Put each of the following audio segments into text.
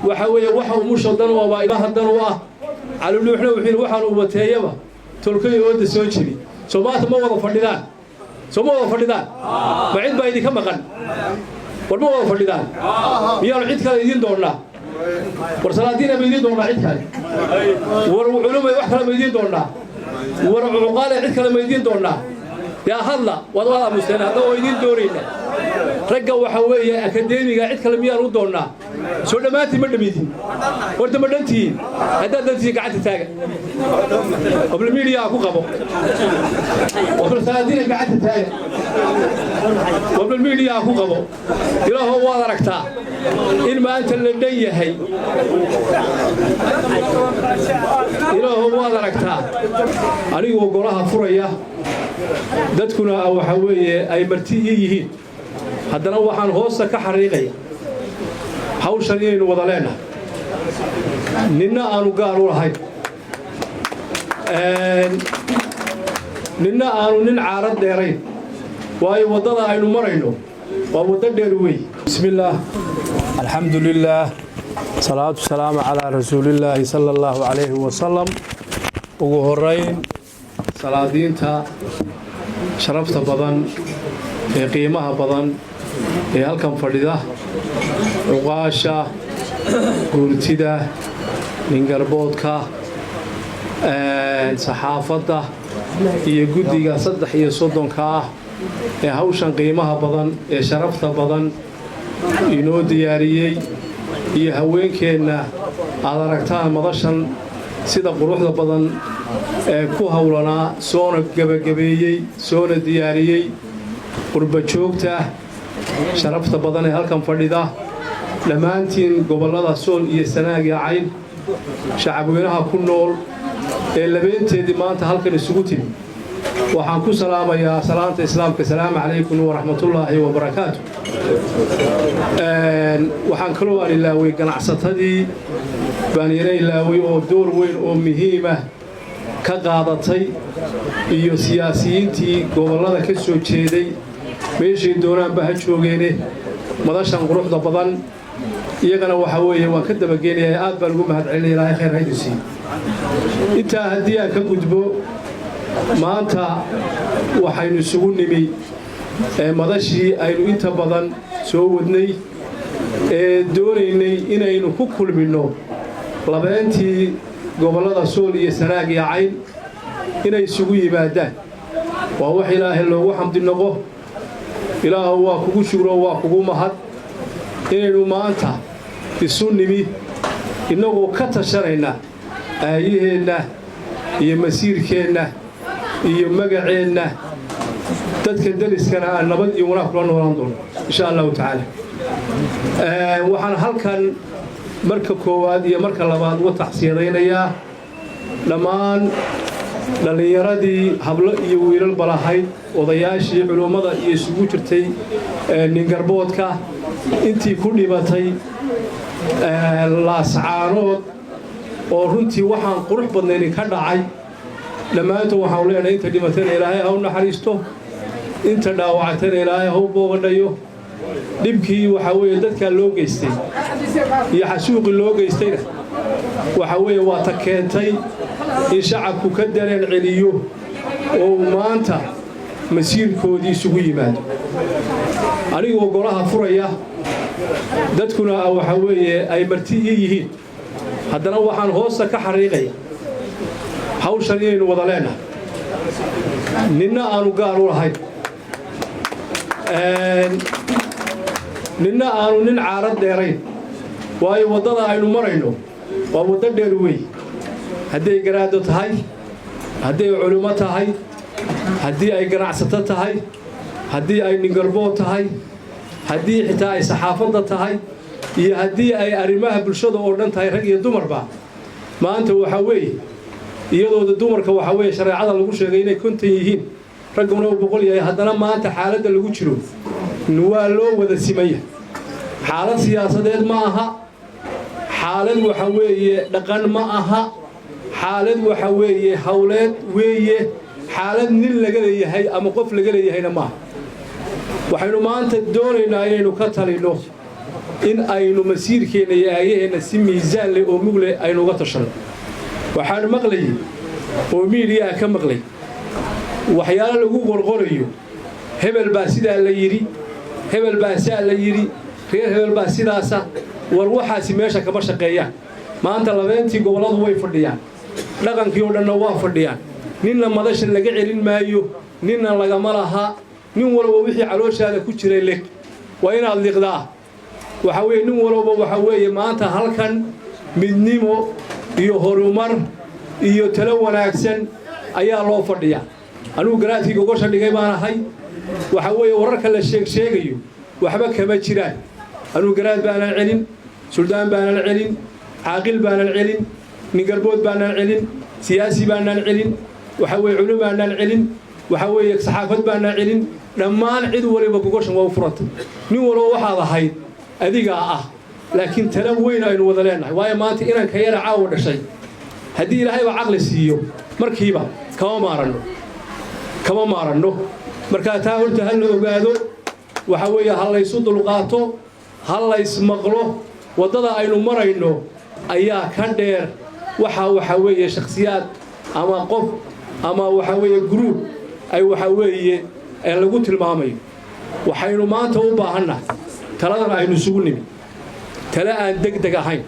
وحوي وحو مشدن وبايبها الدنوة على اللوحنا وحين وحنا وتيبه تلقي يود السوتشي سمعت ما وضع فردان سمو وضع فردان بعيد بايدي كم مكان والمو وضع فردان ميال عيد كلا يدين دورنا ورسالتنا بيدين دورنا عيد كلا وعلوم وحنا بيدين دورنا وعقال عيد كلا بيدين دورنا يا هلا والله مستنى هذا ويدين دورينا رجع وحوي أكاديمي قاعد كلام يارو دورنا شو دماتي من دميتين ورد مدنتين هذا دنتي قاعد تتاجر قبل الميديا أكو قبو قبل سنتين قاعد تتاجر قبل الميديا أكو قبو إلا هو واضح ركتا إن ما أنت اللي هي إلا هو واضح ركتا أنا وقولها فرية dadkuna waxa weeye ay marti yihiin haddana waxaan hoosta ka xariiqay hawshan inaynu wada leenahay ninna aanu gaar u lahayn ninna aanu nin caarad dheerayn waayo wadada aynu marayno waa wada dheer weey bismillaah alxamdulillaah salaatu salaamu calaa rasuulillaahi sallallahu alayhi wa sallam ugu horeyn salaadiinta sharafta badan ee qiimaha badan ee halkan fadhida uqaasha guurtida ningarboodka saxaafadda iyo guddiga 33 ah ee hawshan qiimaha badan ee sharafta badan inoo diyaariyay iyo haweenkeena aad aragtaan madashan sida quruxda badan ee ku hawlanaa soona gabagabeeyay soona diyaariyay qurba joogta sharafta badan ee halkan fadhida dhamaantiin gobolada Sool iyo Sanaag iyo Cayn shacabweynaha ku nool ee labeenteedii maanta halkan isugu timi waxaan ku salaamayaa salaanta islaamka salaamu calaykum wa rahmatullaahi wa barakaatuh waxaan kaloo ilaaway ganacsatadii baan ilaaway oo door weyn oo muhiim ah ka qaadatay iyo siyaasiyiintii gobolada ka soo jeeday meeshii doonaanba ha joogeene madashan quruxda badan iyagana waxa weeye waan ka dabageenayaa aad baan ugu mahadcelinayaa ilaahay khayr ha idin siiyo intaa haddii aan ka gudbo maanta waxaynu isugu nimi madashii aynu inta badan soo wadnay ee doonaynay inaynu ku kulmino labeentii gobolada Sool iyo Sanaag iyo Cayn inay isugu yimaadaan waa wax ilaahay loogu xamdi noqo ilaahu waa kugu shukro waa kugu mahad inaynu maanta isu nimi inagoo ka tashanayna aayaheena iyo masiirkeena iyo magaceena dadka daliskana aan nabad iyo wanaag kula noolaan doono insha Allah ta'ala waxaan halkan marka koowaad iyo marka labaad uga taxsiinaynayaa dhammaan dhalinyaradii hablo iyo wiilal balahayd odayaashii culimada iyo isugu jirtay ningarboodka intii ku dhibatay laascaanood oo runtii waxaan qurux badnayn ka dhacay dhammaantood waxaan leenahay inta dhimatayna ilaahay ha u naxariisto inta dhaawactayna ilaahay ha u boogadhayo dhibkii waxa weeye dadka loo geystay iyo xasuuqi loo geystayna waxa weeye waa ta keentay in shacabku ka dareen celiyo oo maanta masiirkoodii isugu yimaado anigoo golaha furaya dadkuna waxa weeye ay marti yihiin haddana waxaan hoosta ka xariiqaya hawshan inaynu wada leenahay ninna aanu gaar u lahayn ninna aanu nin caarad dheerayn waayo wadada aynu marayno waa wada dheer weey hadday garaado tahay hadday culimo tahay haddii ay ganacsato tahay haddii ay ningarbood tahay haddii xitaa ay saxaafadda tahay iyo haddii ay arrimaha bulshada oo dhan tahay rag iyo dumarba maanta waxa weeye iyadoo dumarka waxa weeye shareecada lagu sheegay inay konton yihiin raguna 100 yahay haddana maanta xaaladda lagu jiro waa loo wada simaya xaalad siyaasadeed ma aha xaalad waxa weeye dhaqan ma aha xaalad waxa weeye hawleed weeye xaalad nin laga leeyahay ama qof laga leeyahayna ma waxaynu maanta doonaynaa inaynu ka talino إن أينو مسير كينا يأيه نسي ميزان لي أمغلي أينو غطشن وحان مغلي وميريا كمغلي وحيالا لغو غرغريو هبل باسيدا اللي هبل باسيدا اللي غير هبل باسيدا سا والوحا سميشا كبشا قيان ما أنت لبنتي قولاد وي فرديان لغن كيودا نوا فرديان نينا مدش اللي قعلين مايو نينا لغا ملها نين ولو وحي علوش هذا كجري لك وين اللقضاء وحوي نين ولو وحوي ما أنت هلكن من نيمو iyo horumar iyo talo wanaagsan ayaa loo fadhiyaa anigu garaadkiga uga shaqeeyay baan ahay waxa weeye wararka la sheegayo waxba kama jiraan anigu garaad baan celin suldaan baan celin caaqil baan celin nigarbood baan celin siyaasi baan celin waxa weeye culum baan celin waxa weeye saxaafad baan celin dhammaan cid waliba gogoshan waa u furantay nin walba waxaad ahayd adiga ah laakiin tala weyn aynu wada leenahay waayo maanta inaan ka yara caawa dhashay haddii ilaahay ba caqli siiyo markiiba kama maaranno markaa taa horta hal la ogaado waxa weeye hal la isu dulqaato hal la ismaqlo waddada aynu marayno ayaa ka dheer waxa weeye shakhsiyaad ama qof ama waxa weeye group ay waxa weeye lagu tilmaamayo waxaynu maanta u baahannahay taladan aynu isugu nimi tala aan degdeg ahayn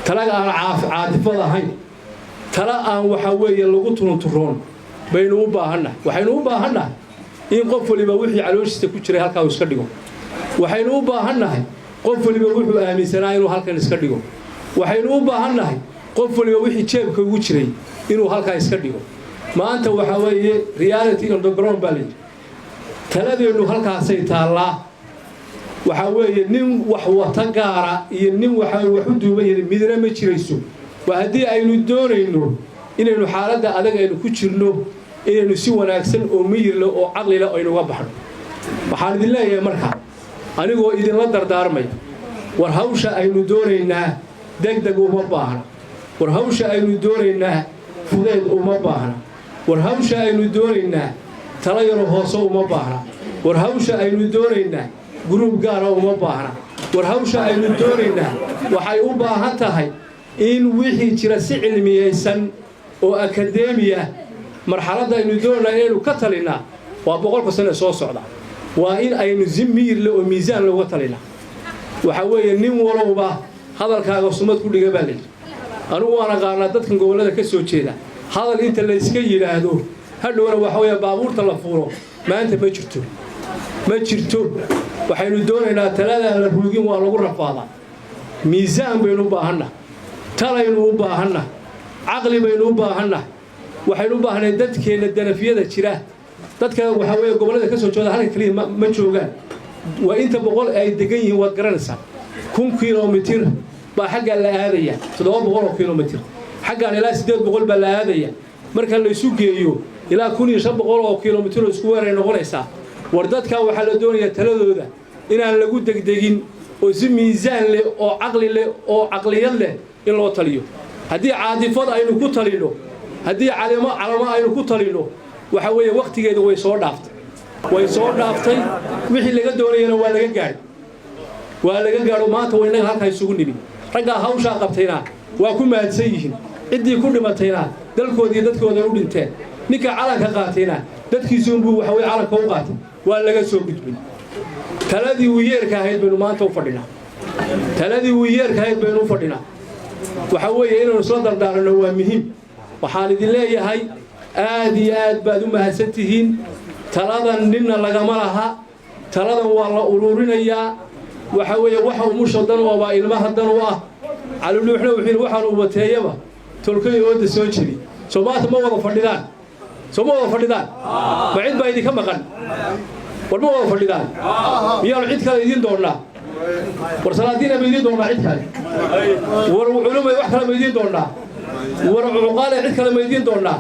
tala aan caafifad ahayn tala aan waxa weeye lagu tunturoon baynu u baahannahay waxaynu u baahannahay in qof waliba wixii calooshiisa ku jiray halkaa iska dhigo waxaynu u baahannahay qof waliba wuxuu aaminsanaa inuu halkan iska dhigo waxaynu u baahannahay qof waliba wixii jeebka ugu jiray inuu halkaa iska dhigo maanta waxa weeye reality on the ground baa leeyahay taladeenu halkaasay taallaa waxa weeye nin wax wata gaara iyo nin waxa wax u duuban yahay midna ma jirayso waa hadii aynu doonayno inaynu xaaladda adag aynu ku jirno inaynu si wanaagsan oo miyir leh oo caqli leh aynu uga baxno waxaan idin leeyahay marka anigoo idin la dardaarmay war hawsha aynu doonaynaa degdeg uma baahna war hawsha aynu doonaynaa fudeed uma baahna war hawsha aynu doonaynaa tala yar hoos uma baahna war hawsha aynu doonaynaa group gaar ah uma baahna war hawsha aynu doonaynaa waxay u baahan tahay in wixii jira si cilmiyeysan oo akademiya marxaladda aynu doonayno inaynu ka talinaa waa 100 sano soo socda waa in aynu zimmiir leh oo miisaan looga talinaa waxa weeye nin walba hadalkaaga sumad ku dhiga baa leeyahay anigu waan aqaanaa dadkan gobolada ka soo jeeda hadal inta la iska yiraahdo hadhowna waxa weeye baabuurta la fuuro maanta ma jirto waxaynu doonaynaa talada la ruugin waa lagu rafaadaa miisaan baynu u baahannahay talaynu u baahannahay caqli baynu u baahannahay waxaynu u baahnay dadkeena darafiyada jira dadka waxa weeye gobolada ka soo jeeda halka kaliya ma joogaan waa inta 100 ay degan yihiin waad garanaysaa 1,000 kilomitir baa xagga la aadaya 700 kilomitir xagga ilaa 800 baa la aadaya marka la isu geeyo ilaa 1,500 kilomitir isku weeray noqonaysaa war dadka waxa la doonayaa taladooda inaan lagu degdegin oo si miisaan leh oo caqli leh oo caqliyad leh in loo taliyo haddii caadifad aynu ku talino haddii calamo aynu ku talino waxa weeye waqtigeedu way soo dhaaftay wixii laga doonayna waa laga gaadho maanta waynaga halkaa isugu nimi raggaa hawshaa qabtayna waa ku mahadsan yihiin ciddii ku dhimatayna dalkooda iyo dadkooda u dhinteen ninka calanka qaatayna dadkiisuunbuu waxa weye calanka u qaatay waa laga soo gudbin taladii uu yeerka ahayd baynu maanta u fadhinaa waxa weeye inaynu isla dardaaranno waa muhiim waxaan idin leeyahay aad iyo aad baad u mahadsantihiin taladan ninna lagama laha taladan waa la ururinayaa waxa weeye waxa umusha dan oo baa ilmaha dan u ah caluluuxna wuxuu waxaan u wateeyaba tolkay ooda soo jiri Soomaaliya ma wada fadhidaan ma cid baa idinka maqan war ma wada fadhidaan miyaanu cid kale idin doonaa war salaadiina ma idin doonaa cid kale war culumay wax kale ma idin doonaa war cuqaale cid kale ma idin doonaa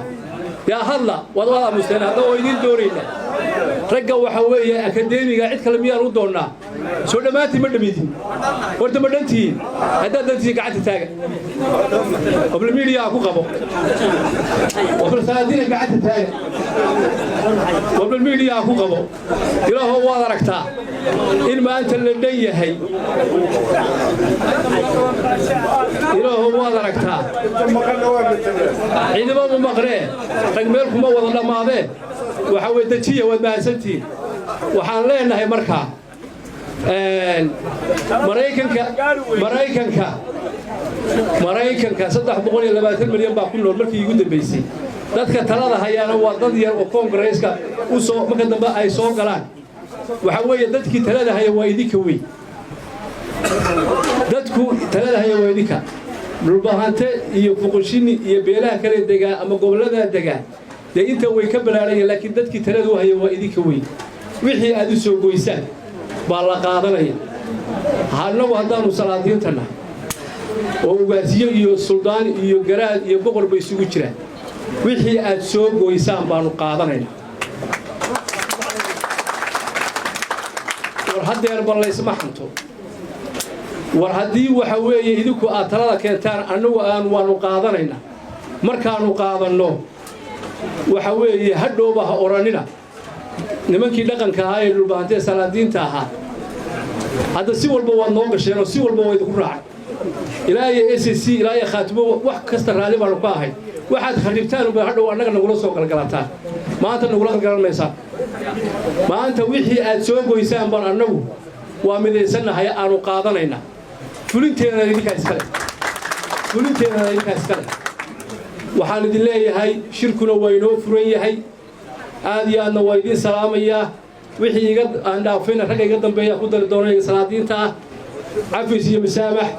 yaa hadla wada mustaan hadda oo idin doonayna ragga waxa weeye akademiga cid kale miyaan u doonaa soo dhamaantii ma dhamiidin horta ma dhantiin haddaad dantii gacanta taaga qabla media ku qabo qabla saadina gacanta taaga qabla media ku qabo ilaahu waad aragtaa in maanta la dhan yahay ilaahu waad aragtaa ciidamada maqree rag meel kuma wada dhamaadeen waxa way dajiya wad maasantiin waxaan leenahay markaa maraykanka 320 milyan baa ku nool markii ugu dambeysay dadka talada hayaana waa dad yar oo Congress-ka u soo marka dambe ay soo galaan waxa weeye dadkii talada haya waa idinka weyn dadku talada haya waa idinka dhulbahante iyo fuqoshini iyo beelaha kale deegaan ama gobolada deegaan de inta way ka balaarayeen laakiin dadkii taladu haya waa idinka weyn wixii aad u soo goysaan baa la qaadanaya hanagu haddaanu salaadiintana oo ugaasiyo iyo suldaan iyo garaad iyo boqor bay isugu jiraan wixii aad soo goysaan baanu qaadanayna war hadeer bal laysma xanto war haddii waxa weeye idinku aad talada keentaan annagu waanu qaadanayna markaanu qaadanno waxa weeye hadhowba ha oranina nimankii dhaqanka ahaa ee dhulbaantee salaadiinta ahaa hadda si walba waad noo gasheen oo si walba waad ku raacay ilaahay SSC ilaahay khaatimo wax kasta raali baan ku ahay waxaad kharibtaan oo hadhow annaga nagula soo galgalataan maanta nagula galgalanaysaa maanta wixii aad soo goysaan baan annagu waa mideysanahay aanu qaadanayna fulinteena idinka iskale waxaan idin leeyahay shirkuna waa inoo furan yahay aad iyo aadna waa idin salaamayaa wixii iga aan dhaafayna ragga iga dambeeya ku dari doonay salaadiinta cafis iyo masaamax